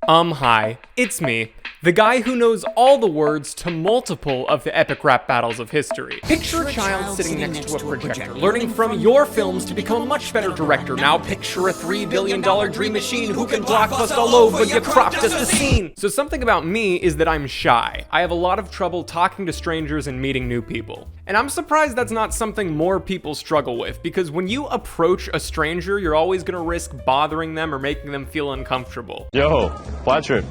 Hi, it's me, the guy who knows all the words to multiple of the epic rap battles of history. Picture a child sitting next to a projector, learning from your films to become a much better director. Now picture a $3 billion dream machine who can blockbust all over your crop just a scene. So something about me is that I'm shy. I have a lot of trouble talking to strangers and meeting new people. And I'm surprised that's not something more people struggle with, because when you approach a stranger, you're always gonna risk bothering them or making them feel uncomfortable. Yo, plaid shirt.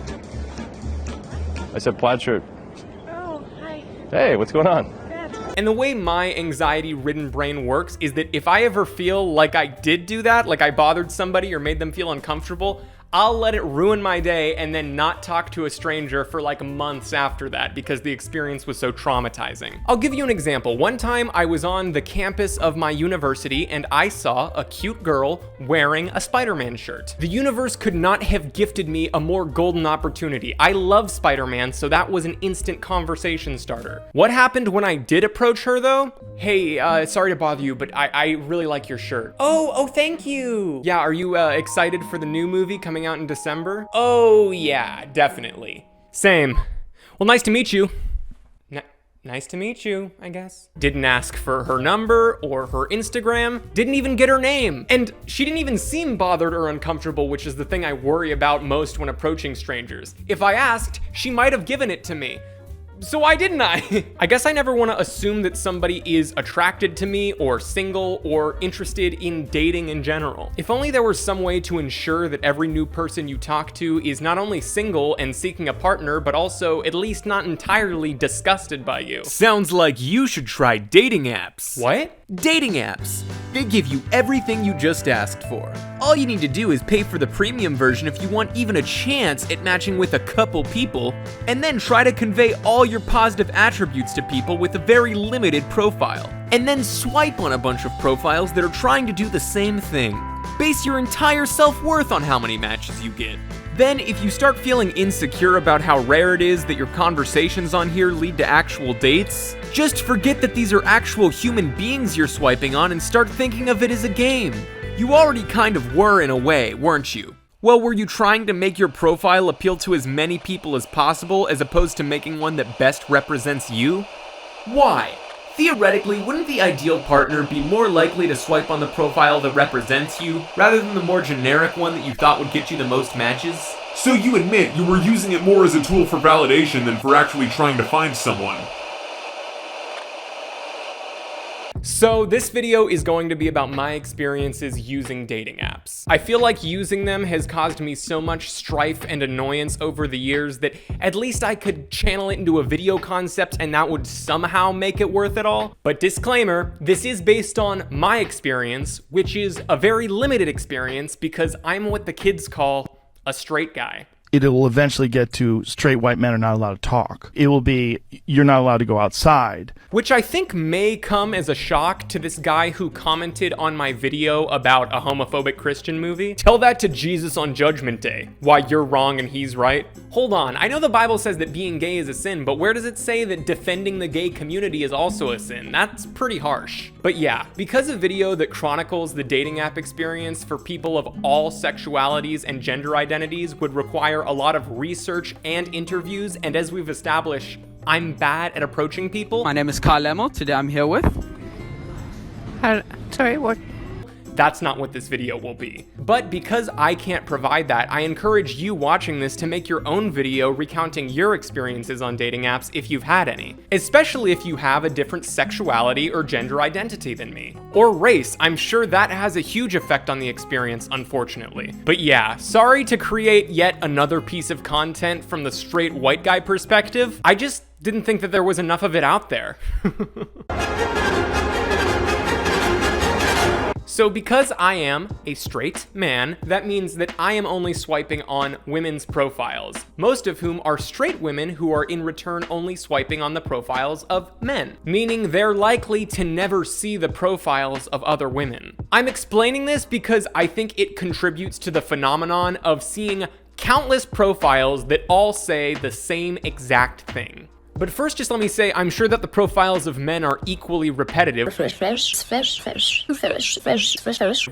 I said plaid shirt. Oh, hi. Hey, what's going on? Good. And the way my anxiety-ridden brain works is that if I ever feel like I did do that, like I bothered somebody or made them feel uncomfortable, I'll let it ruin my day and then not talk to a stranger for like months after that because the experience was so traumatizing. I'll give you an example. One time I was on the campus of my university and I saw a cute girl wearing a Spider-Man shirt. The universe could not have gifted me a more golden opportunity. I love Spider-Man, so that was an instant conversation starter. What happened when I did approach her though? Hey, sorry to bother you, but I really like your shirt. Oh, thank you. Yeah, are you excited for the new movie coming out in December? Oh yeah, definitely. Same. Well, nice to meet you. Nice to meet you, I guess. Didn't ask for her number or her Instagram, didn't even get her name. And she didn't even seem bothered or uncomfortable, which is the thing I worry about most when approaching strangers. If I asked, she might have given it to me. So why didn't I? I guess I never want to assume that somebody is attracted to me or single or interested in dating in general. If only there was some way to ensure that every new person you talk to is not only single and seeking a partner, but also at least not entirely disgusted by you. Sounds like you should try dating apps. What? Dating apps. They give you everything you just asked for. All you need to do is pay for the premium version if you want even a chance at matching with a couple people, and then try to convey all your positive attributes to people with a very limited profile. And then swipe on a bunch of profiles that are trying to do the same thing. Base your entire self-worth on how many matches you get. Then, if you start feeling insecure about how rare it is that your conversations on here lead to actual dates, just forget that these are actual human beings you're swiping on and start thinking of it as a game. You already kind of were in a way, weren't you? Well, were you trying to make your profile appeal to as many people as possible as opposed to making one that best represents you? Why? Theoretically, wouldn't the ideal partner be more likely to swipe on the profile that represents you, rather than the more generic one that you thought would get you the most matches? So you admit you were using it more as a tool for validation than for actually trying to find someone. So this video is going to be about my experiences using dating apps. I feel like using them has caused me so much strife and annoyance over the years that at least I could channel it into a video concept and that would somehow make it worth it all. But disclaimer, this is based on my experience, which is a very limited experience because I'm what the kids call a straight guy. It will eventually get to straight white men are not allowed to talk. It will be, you're not allowed to go outside. Which I think may come as a shock to this guy who commented on my video about a homophobic Christian movie. Tell that to Jesus on Judgment Day. Why you're wrong and he's right. Hold on, I know the Bible says that being gay is a sin, but where does it say that defending the gay community is also a sin? That's pretty harsh. But yeah, because a video that chronicles the dating app experience for people of all sexualities and gender identities would require a lot of research and interviews, and as we've established, I'm bad at approaching people. My name is Kyle Lemel. Today I'm here with... Sorry, what? That's not what this video will be. But because I can't provide that, I encourage you watching this to make your own video recounting your experiences on dating apps if you've had any. Especially if you have a different sexuality or gender identity than me. Or race, I'm sure that has a huge effect on the experience, unfortunately. But yeah, sorry to create yet another piece of content from the straight white guy perspective. I just didn't think that there was enough of it out there. So because I am a straight man, that means that I am only swiping on women's profiles, most of whom are straight women who are in return only swiping on the profiles of men, meaning they're likely to never see the profiles of other women. I'm explaining this because I think it contributes to the phenomenon of seeing countless profiles that all say the same exact thing. But first, just let me say, I'm sure that the profiles of men are equally repetitive,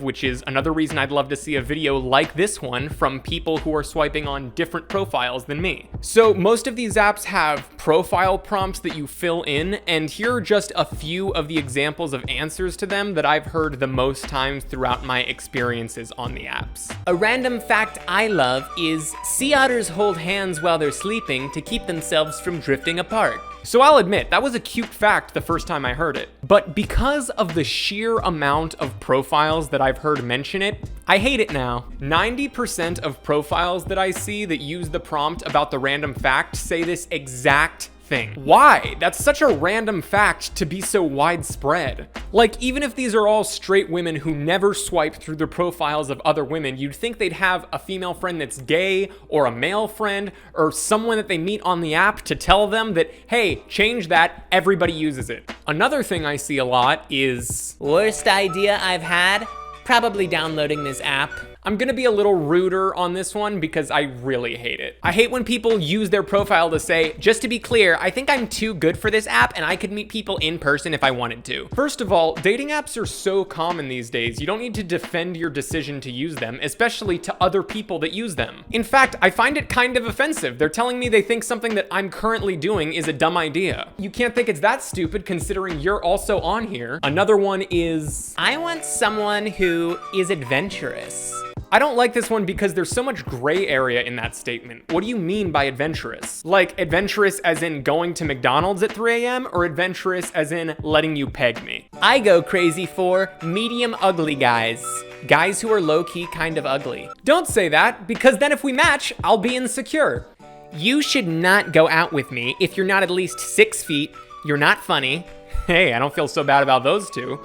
which is another reason I'd love to see a video like this one from people who are swiping on different profiles than me. So most of these apps have profile prompts that you fill in, and here are just a few of the examples of answers to them that I've heard the most times throughout my experiences on the apps. A random fact I love is sea otters hold hands while they're sleeping to keep themselves from drifting apart. So I'll admit, that was a cute fact the first time I heard it. But because of the sheer amount of profiles that I've heard mention it, I hate it now. 90% of profiles that I see that use the prompt about the random fact say this exact thing. Why? That's such a random fact to be so widespread. Like, even if these are all straight women who never swipe through the profiles of other women, you'd think they'd have a female friend that's gay, or a male friend, or someone that they meet on the app to tell them that, hey, change that, everybody uses it. Another thing I see a lot is, worst idea I've had? Probably downloading this app. I'm gonna be a little ruder on this one because I really hate it. I hate when people use their profile to say, just to be clear, I think I'm too good for this app and I could meet people in person if I wanted to. First of all, dating apps are so common these days, you don't need to defend your decision to use them, especially to other people that use them. In fact, I find it kind of offensive. They're telling me they think something that I'm currently doing is a dumb idea. You can't think it's that stupid considering you're also on here. Another one is, I want someone who is adventurous. I don't like this one because there's so much gray area in that statement. What do you mean by adventurous? Like adventurous as in going to McDonald's at 3 a.m. or adventurous as in letting you peg me? I go crazy for medium ugly guys. Guys who are low-key kind of ugly. Don't say that, because then if we match, I'll be insecure. You should not go out with me if you're not at least 6 feet, you're not funny. Hey, I don't feel so bad about those two.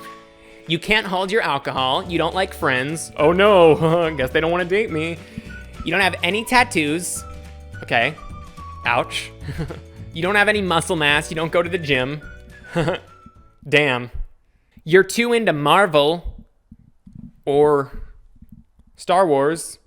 You can't hold your alcohol, you don't like friends. Oh no, guess they don't want to date me. You don't have any tattoos. Okay, ouch. You don't have any muscle mass, you don't go to the gym. Damn. You're too into Marvel or Star Wars.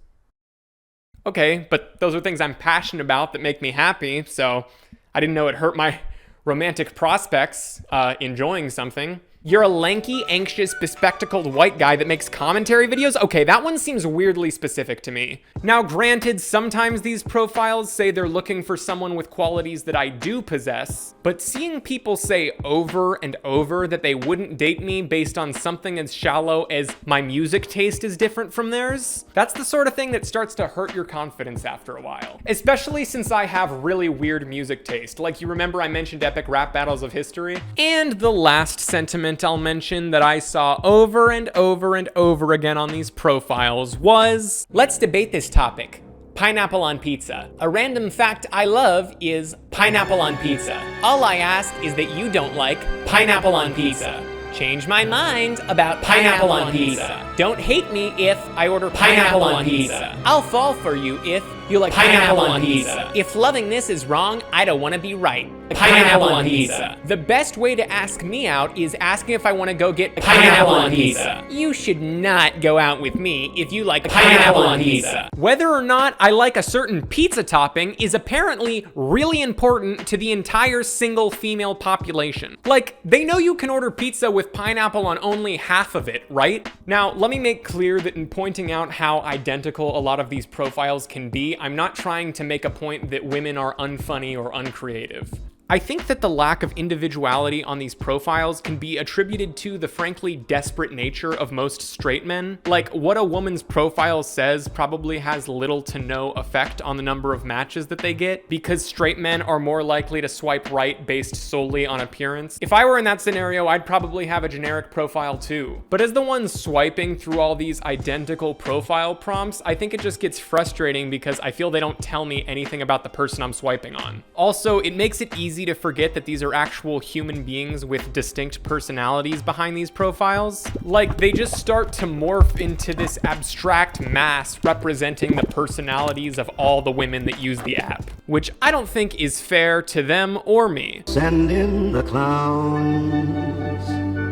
Okay, but those are things I'm passionate about that make me happy, so I didn't know it hurt my romantic prospects enjoying something. You're a lanky, anxious, bespectacled white guy that makes commentary videos? Okay, that one seems weirdly specific to me. Now, granted, sometimes these profiles say they're looking for someone with qualities that I do possess, but seeing people say over and over that they wouldn't date me based on something as shallow as my music taste is different from theirs, that's the sort of thing that starts to hurt your confidence after a while. Especially since I have really weird music taste. Like, you remember I mentioned epic rap battles of history? And the last sentiment I'll mention that I saw over and over and over again on these profiles was, let's debate this topic. Pineapple on pizza. A random fact I love is pineapple on pizza. All I ask is that you don't like pineapple on pizza. Change my mind about pineapple on pizza. Don't hate me if I order pineapple on pizza. I'll fall for you if you like pineapple on pizza. If loving this is wrong, I don't want to be right. Pineapple on pizza. The best way to ask me out is asking if I want to go get pineapple on pizza. You should not go out with me if you like pineapple on pizza. Whether or not I like a certain pizza topping is apparently really important to the entire single female population. Like, they know you can order pizza with pineapple on only half of it, right? Now, let me make clear that in pointing out how identical a lot of these profiles can be, I'm not trying to make a point that women are unfunny or uncreative. I think that the lack of individuality on these profiles can be attributed to the frankly desperate nature of most straight men. Like, what a woman's profile says probably has little to no effect on the number of matches that they get, because straight men are more likely to swipe right based solely on appearance. If I were in that scenario, I'd probably have a generic profile too. But as the one swiping through all these identical profile prompts, I think it just gets frustrating because I feel they don't tell me anything about the person I'm swiping on. Also, it makes it easy to forget that these are actual human beings with distinct personalities behind these profiles. Like, they just start to morph into this abstract mass representing the personalities of all the women that use the app, which I don't think is fair to them or me. Send in the clowns.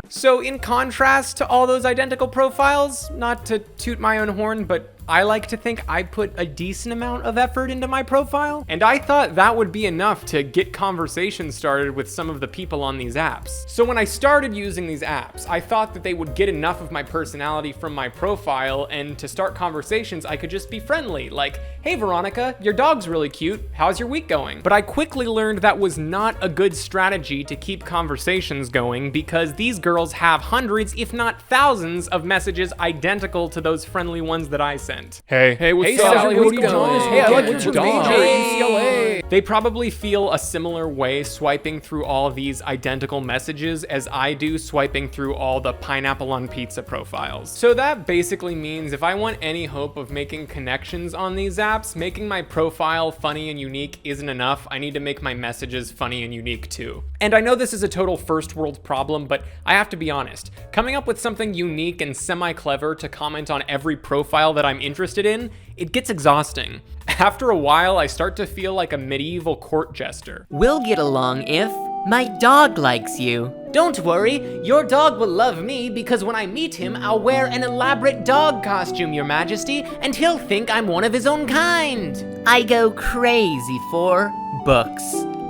So in contrast to all those identical profiles, not to toot my own horn, but I like to think I put a decent amount of effort into my profile, and I thought that would be enough to get conversations started with some of the people on these apps. So when I started using these apps, I thought that they would get enough of my personality from my profile, and to start conversations, I could just be friendly, like, hey Veronica, your dog's really cute, how's your week going? But I quickly learned that was not a good strategy to keep conversations going, because these girls have hundreds, if not thousands, of messages identical to those friendly ones that I sent. Hey, what's up? Sally, What's what's going going on? on? Hey, I like Hey, what you're dog. doing. Hey. They probably feel a similar way swiping through all of these identical messages as I do swiping through all the pineapple on pizza profiles. So that basically means if I want any hope of making connections on these apps, making my profile funny and unique isn't enough. I need to make my messages funny and unique too. And I know this is a total first world problem, but I have to be honest. Coming up with something unique and semi-clever to comment on every profile that I'm interested in, it gets exhausting. After a while, I start to feel like a medieval court jester. We'll get along if my dog likes you. Don't worry, your dog will love me because when I meet him, I'll wear an elaborate dog costume, Your Majesty, and he'll think I'm one of his own kind. I go crazy for books.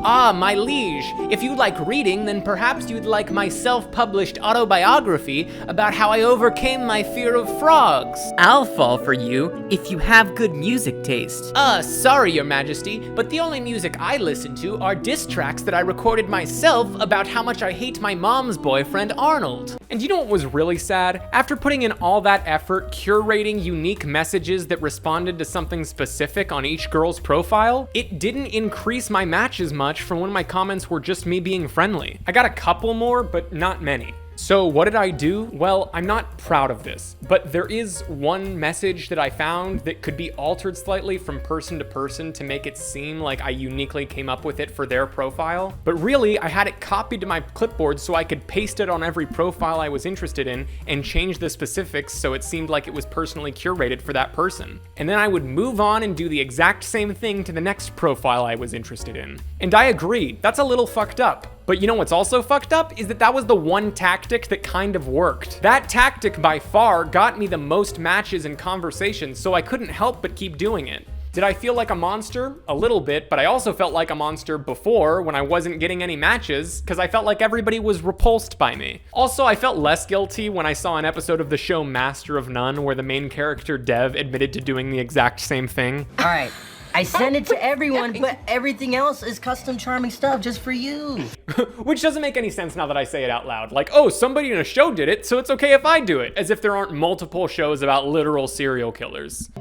Ah, my liege, if you like reading, then perhaps you'd like my self-published autobiography about how I overcame my fear of frogs. I'll fall for you if you have good music taste. Sorry, Your Majesty, but the only music I listen to are diss tracks that I recorded myself about how much I hate my mom's boyfriend, Arnold. And you know what was really sad? After putting in all that effort curating unique messages that responded to something specific on each girl's profile, it didn't increase my matches much from when my comments were just me being friendly. I got a couple more, but not many. So what did I do? Well, I'm not proud of this, but there is one message that I found that could be altered slightly from person to person to make it seem like I uniquely came up with it for their profile. But really, I had it copied to my clipboard so I could paste it on every profile I was interested in and change the specifics so it seemed like it was personally curated for that person. And then I would move on and do the exact same thing to the next profile I was interested in. And I agree, that's a little fucked up. But you know what's also fucked up is that was the one tactic that kind of worked. That tactic by far got me the most matches and conversations, so I couldn't help but keep doing it. Did I feel like a monster? A little bit, but I also felt like a monster before when I wasn't getting any matches because I felt like everybody was repulsed by me. Also, I felt less guilty when I saw an episode of the show Master of None where the main character Dev admitted to doing the exact same thing. All right. I send it to everyone, but everything else is custom charming stuff just for you. Which doesn't make any sense now that I say it out loud. Like, oh, somebody in a show did it, so it's okay if I do it. As if there aren't multiple shows about literal serial killers.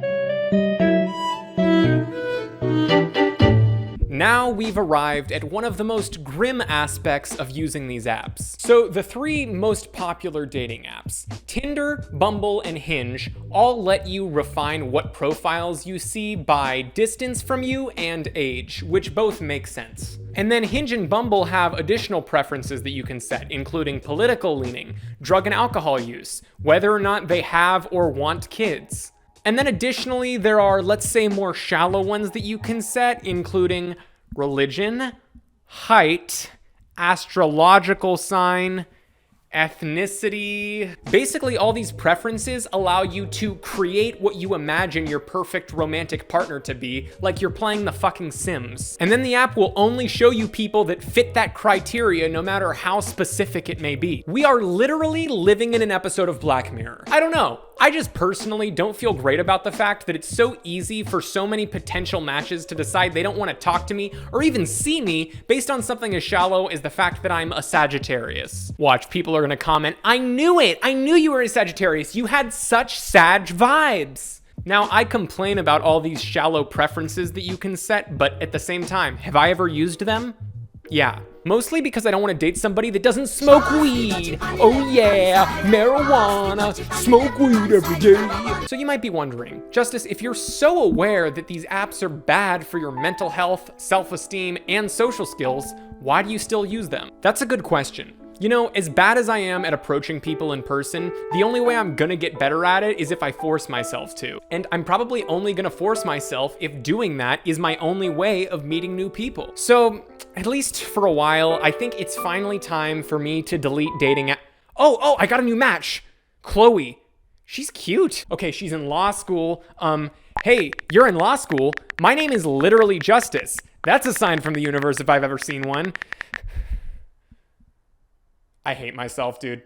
Now we've arrived at one of the most grim aspects of using these apps. So the three most popular dating apps, Tinder, Bumble, and Hinge, all let you refine what profiles you see by distance from you and age, which both make sense. And then Hinge and Bumble have additional preferences that you can set, including political leaning, drug and alcohol use, whether or not they have or want kids. And then additionally, there are, let's say, more shallow ones that you can set, including religion, height, astrological sign, ethnicity. Basically, all these preferences allow you to create what you imagine your perfect romantic partner to be, like you're playing the fucking Sims. And then the app will only show you people that fit that criteria no matter how specific it may be. We are literally living in an episode of Black Mirror. I don't know. I just personally don't feel great about the fact that it's so easy for so many potential matches to decide they don't want to talk to me or even see me based on something as shallow as the fact that I'm a Sagittarius. Watch, people are gonna comment, I knew it! I knew you were a Sagittarius! You had such Sag vibes! Now, I complain about all these shallow preferences that you can set, but at the same time, have I ever used them? Yeah. Mostly because I don't want to date somebody that doesn't smoke weed. Oh yeah, marijuana, smoke weed every day. So you might be wondering, Justice, if you're so aware that these apps are bad for your mental health, self-esteem, and social skills, why do you still use them? That's a good question. You know, as bad as I am at approaching people in person, the only way I'm gonna get better at it is if I force myself to. And I'm probably only gonna force myself if doing that is my only way of meeting new people. So, at least for a while, I think it's finally time for me to delete dating apps. Oh, I got a new match. Chloe. She's cute. Okay, she's in law school. Hey, you're in law school. My name is literally Justice. That's a sign from the universe if I've ever seen one. I hate myself, dude.